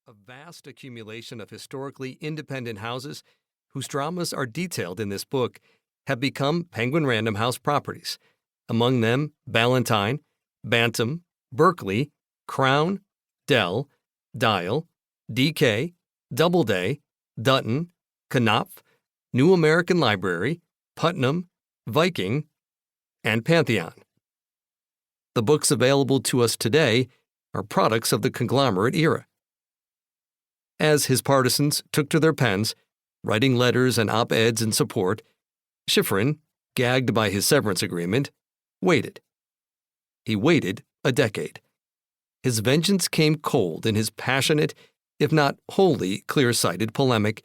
A vast accumulation of historically independent houses, whose dramas are detailed in this book, have become Penguin Random House properties. Among them, Ballantine, Bantam, Berkeley, Crown, Dell, Dial, DK, Doubleday, Dutton, Knopf, New American Library, Putnam, Viking, and Pantheon. The books available to us today are products of the conglomerate era. As his partisans took to their pens, writing letters and op-eds in support, Schifrin, gagged by his severance agreement, waited. He waited a decade. His vengeance came cold in his passionate, if not wholly clear-sighted polemic,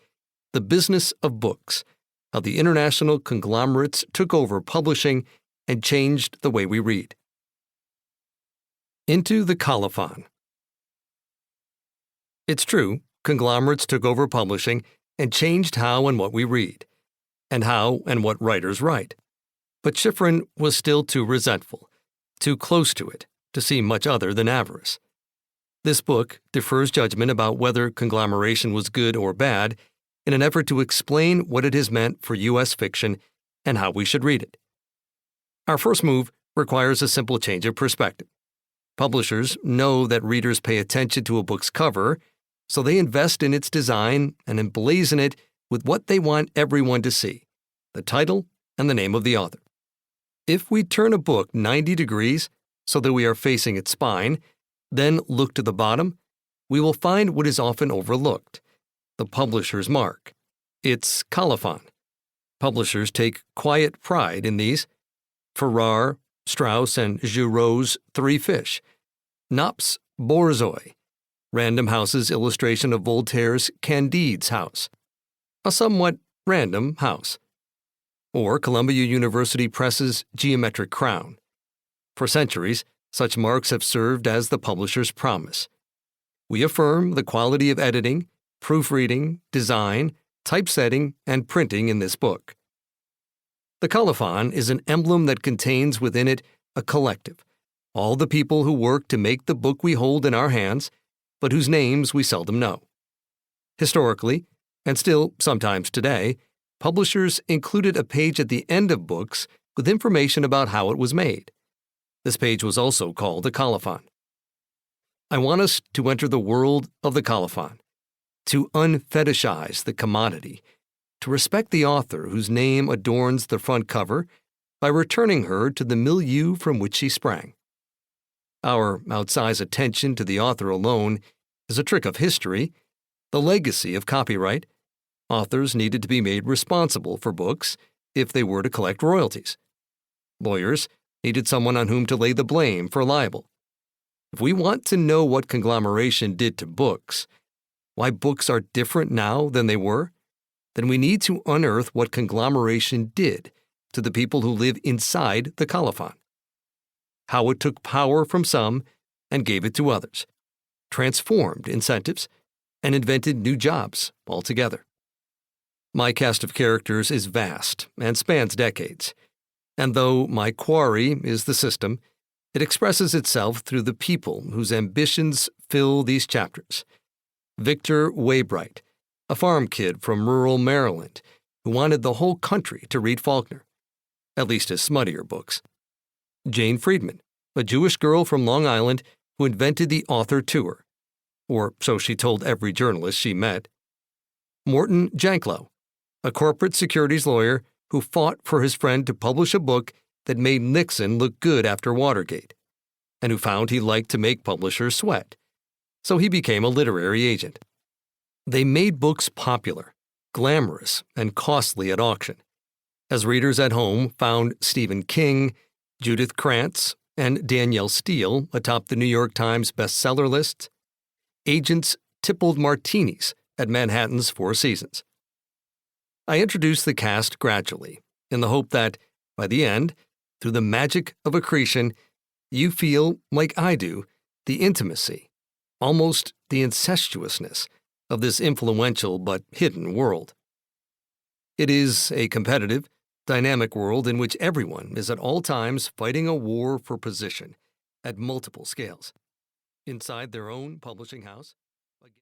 The Business of Books, how the international conglomerates took over publishing and changed the way we read. Into the Colophon. It's true, conglomerates took over publishing and changed how and what we read, and how and what writers write. But Schifrin was still too resentful, too close to it, to see much other than avarice. This book defers judgment about whether conglomeration was good or bad in an effort to explain what it has meant for U.S. fiction and how we should read it. Our first move requires a simple change of perspective. Publishers know that readers pay attention to a book's cover, so they invest in its design and emblazon it with what they want everyone to see, the title and the name of the author. If we turn a book 90 degrees so that we are facing its spine, then look to the bottom, we will find what is often overlooked, the publisher's mark. It's colophon. Publishers take quiet pride in these. Farrar, Strauss, and Giraud's Three Fish, Knopf's Borzoi, Random House's illustration of Voltaire's Candide's house, a somewhat random house, or Columbia University Press's Geometric Crown. For centuries, such marks have served as the publisher's promise. We affirm the quality of editing, proofreading, design, typesetting, and printing in this book. The colophon is an emblem that contains within it a collective, all the people who work to make the book we hold in our hands, but whose names we seldom know. Historically, and still sometimes today, publishers included a page at the end of books with information about how it was made. This page was also called the colophon. I want us to enter the world of the colophon, to unfetishize the commodity, to respect the author whose name adorns the front cover by returning her to the milieu from which she sprang. Our outsized attention to the author alone is a trick of history, the legacy of copyright. Authors needed to be made responsible for books if they were to collect royalties. Lawyers needed someone on whom to lay the blame for libel. If we want to know what conglomeration did to books, why books are different now than they were, then we need to unearth what conglomeration did to the people who live inside the colophon. How it took power from some and gave it to others, transformed incentives, and invented new jobs altogether. My cast of characters is vast and spans decades, and though my quarry is the system, it expresses itself through the people whose ambitions fill these chapters. Victor Waybright, a farm kid from rural Maryland who wanted the whole country to read Faulkner, at least his smuttier books. Jane Friedman, a Jewish girl from Long Island who invented the author tour, or so she told every journalist she met. Morton Janklow, a corporate securities lawyer who fought for his friend to publish a book that made Nixon look good after Watergate, and who found he liked to make publishers sweat, so he became a literary agent. They made books popular, glamorous, and costly at auction, as readers at home found Stephen King, Judith Krantz, and Danielle Steele atop the New York Times bestseller lists. Agents tippled martinis at Manhattan's Four Seasons. I introduced the cast gradually, in the hope that, by the end, through the magic of accretion, you feel, like I do, the intimacy, almost the incestuousness, of this influential but hidden world. It is a competitive, dynamic world in which everyone is at all times fighting a war for position at multiple scales, inside their own publishing house,